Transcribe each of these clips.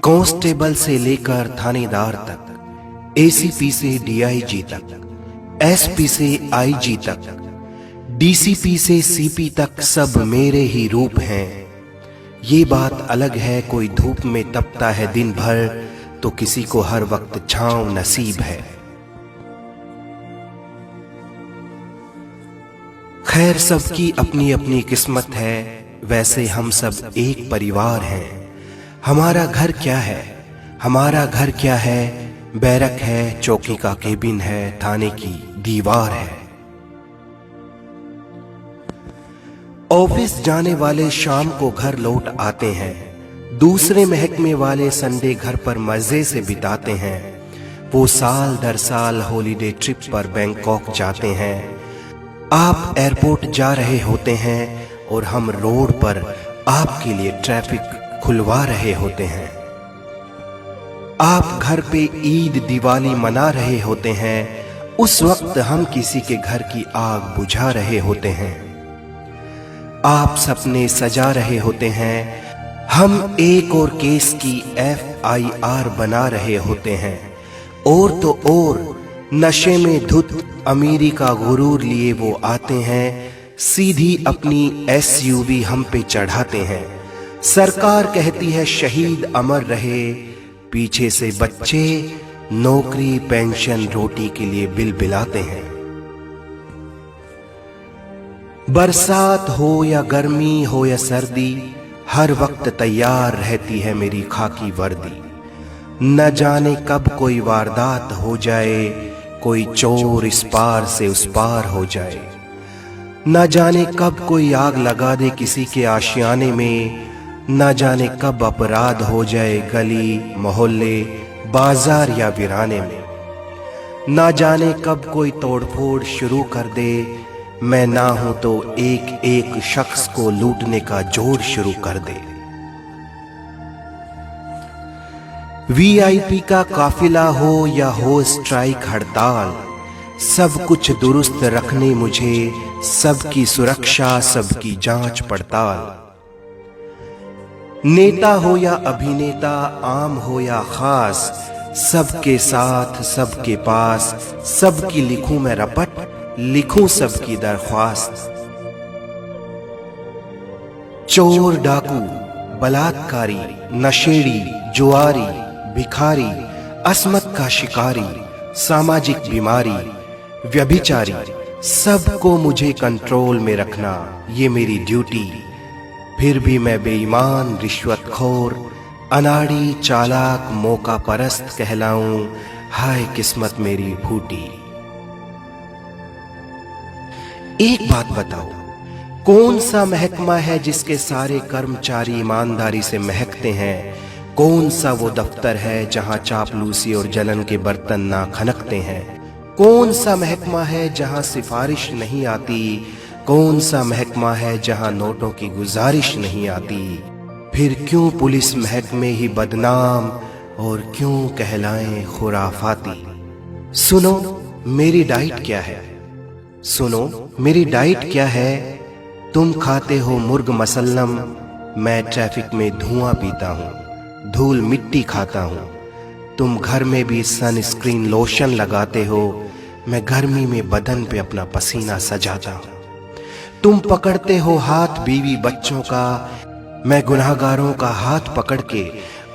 Constable से लेकर थानेदार तक, एसीपी से डीआईजी तक, एसपी से आईजी तक, डीसीपी से सीपी तक सब मेरे ही रूप हैं। ये बात अलग है कोई धूप में तपता है दिन भर, तो किसी को हर वक्त छांव नसीब है। खैर सबकी अपनी अपनी किस्मत है, वैसे हम सब एक परिवार हैं। हमारा घर क्या है, हमारा घर क्या है, बैरक है, चौकी का केबिन है, थाने की दीवार है। ऑफिस जाने वाले शाम को घर लौट आते हैं, दूसरे महकमे वाले संडे घर पर मजे से बिताते हैं। वो साल दर साल हॉलीडे ट्रिप पर बैंकॉक जाते हैं। आप एयरपोर्ट जा रहे होते हैं और हम रोड पर आपके लिए ट्रैफिक खुलवा रहे होते हैं। आप घर पे ईद दिवाली मना रहे होते हैं, उस वक्त हम किसी के घर की आग बुझा रहे होते हैं। आप सपने सजा रहे होते हैं, हम एक और केस की FIR बना रहे होते हैं। और तो और नशे में धुत अमीरी का गुरूर लिए वो आते हैं, सीधी अपनी SUV हम पे चढ़ाते हैं। सरकार कहती है शहीद अमर रहे, पीछे से बच्चे नौकरी पेंशन रोटी के लिए बिलबिलाते हैं। बरसात हो या गर्मी हो या सर्दी, हर वक्त तैयार रहती है मेरी खाकी वर्दी। न जाने कब कोई वारदात हो जाए, कोई चोर इस पार से उस पार हो जाए। न जाने कब कोई आग लगा दे किसी के आशियाने में, न जाने कब अपराध हो जाए गली मोहल्ले बाजार या वीराने में। न जाने कब कोई तोड़फोड़ शुरू कर दे, मैं ना हूं तो एक एक शख्स को लूटने का जोर शुरू कर दे। VIP का काफिला हो या हो स्ट्राइक हड़ताल, सब कुछ दुरुस्त रखने मुझे, सबकी सुरक्षा सबकी जांच पड़ताल। नेता हो या अभिनेता, आम हो या खास, सबके साथ सबके पास, सबकी लिखूं मैं रपट, लिखूं सबकी दरख्वास्त। चोर डाकू बलात्कारी नशेड़ी जुआरी भिखारी अस्मत का शिकारी सामाजिक बीमारी व्यभिचारी, सबको मुझे कंट्रोल में रखना ये मेरी ड्यूटी। फिर भी मैं बेईमान रिश्वतखोर अनाड़ी चालाक मौका परस्त कहलाऊं, हाय किस्मत मेरी फूटी। एक बात बताओ, कौन सा महकमा है जिसके सारे कर्मचारी ईमानदारी से महकते हैं? कौन सा वो दफ्तर है जहां चापलूसी और जलन के बर्तन ना खनकते हैं? कौन सा महकमा है जहां सिफारिश नहीं आती? कौन सा महकमा है जहां नोटों की गुजारिश नहीं आती? फिर क्यों पुलिस महकमे ही बदनाम और क्यों कहलाएं खुराफाती? सुनो मेरी डाइट क्या है, सुनो मेरी डाइट क्या है। तुम खाते हो मुर्ग मसल्लम, मैं ट्रैफिक में धुआं पीता हूँ, धूल मिट्टी खाता हूँ। तुम घर में भी सनस्क्रीन लोशन लगाते हो, मैं गर्मी में बदन पे अपना पसीना सजाता हूँ। तुम पकड़ते हो हाथ बीवी बच्चों का, मैं गुनाहगारों का हाथ पकड़ के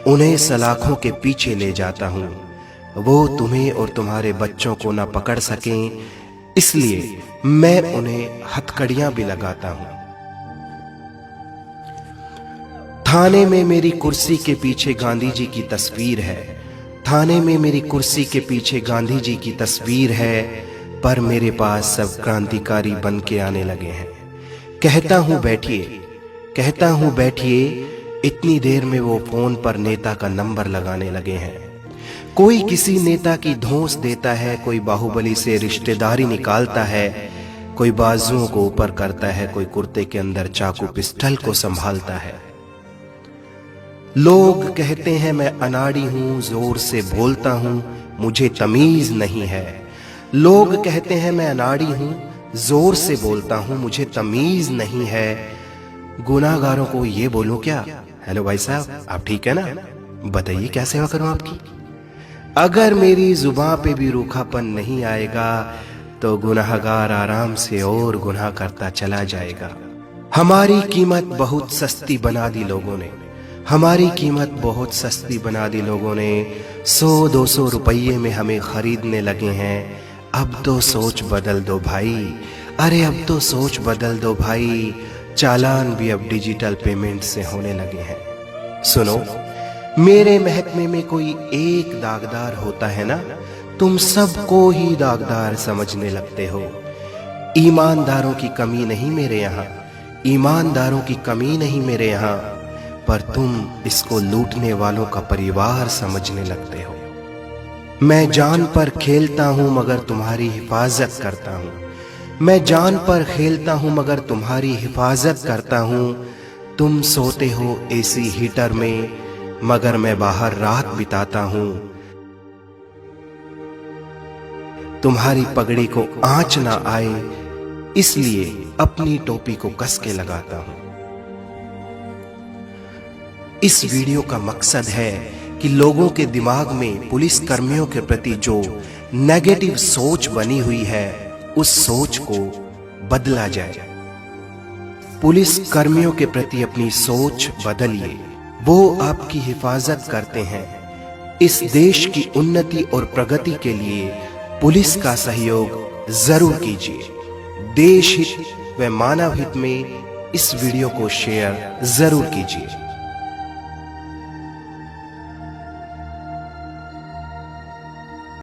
उन्हें सलाखों के पीछे ले जाता हूँ। वो तुम्हें और तुम्हारे बच्चों को ना पकड़ सकें, इसलिए मैं उन्हें हथकड़ियां भी लगाता हूँ। थाने में मेरी कुर्सी के पीछे गांधी जी की तस्वीर है, थाने में मेरी कुर्सी के पीछे गांधी जी की तस्वीर है, पर मेरे पास सब क्रांतिकारी बन के आने लगे हैं। कहता हूं बैठिए, कहता हूं बैठिए, इतनी देर में वो फोन पर नेता का नंबर लगाने लगे हैं। कोई किसी नेता की धौंस देता है, कोई बाहुबली से रिश्तेदारी निकालता है, कोई बाजुओं को ऊपर करता है, कोई कुर्ते के अंदर चाकू पिस्टल को संभालता है। लोग कहते हैं मैं अनाड़ी हूं, जोर से बोलता हूं, मुझे तमीज नहीं है। लोग कहते हैं मैं अनाड़ी हूं, जोर से बोलता हूं, मुझे तमीज नहीं है। गुनाहगारों को ये बोलूं क्या, हेलो भाई साहब आप ठीक है ना? बताइए क्या सेवा करूं आपकी। अगर मेरी जुबान पे भी रूखापन नहीं आएगा तो गुनाहगार आराम से और गुनाह करता चला जाएगा। हमारी कीमत बहुत सस्ती बना दी लोगों ने, हमारी कीमत बहुत सस्ती बना दी लोगों ने। 100-200 रुपये में हमें खरीदने लगे हैं। अब तो सोच बदल दो भाई, अरे अब तो सोच बदल दो भाई। चालान भी अब डिजिटल पेमेंट से होने लगे हैं। सुनो, मेरे महकमे में कोई एक दागदार होता है ना, तुम सबको ही दागदार समझने लगते हो। ईमानदारों की कमी नहीं मेरे यहाँ, ईमानदारों की कमी नहीं मेरे यहाँ, पर तुम इसको लूटने वालों का परिवार समझने लगते हो। मैं जान पर खेलता हूं मगर तुम्हारी हिफाजत करता हूं, मैं जान पर खेलता हूं मगर तुम्हारी हिफाजत करता हूं। तुम सोते हो एसी हीटर में मगर मैं बाहर रात बिताता हूं। तुम्हारी पगड़ी को आंच ना आए इसलिए अपनी टोपी को कस के लगाता हूं। इस वीडियो का मकसद है कि लोगों के दिमाग में पुलिस कर्मियों के प्रति जो नेगेटिव सोच बनी हुई है उस सोच को बदला जाए। पुलिस कर्मियों के प्रति अपनी सोच बदलिए, वो आपकी हिफाजत करते हैं। इस देश की उन्नति और प्रगति के लिए पुलिस का सहयोग जरूर कीजिए। देश हित व मानव हित में इस वीडियो को शेयर जरूर कीजिए।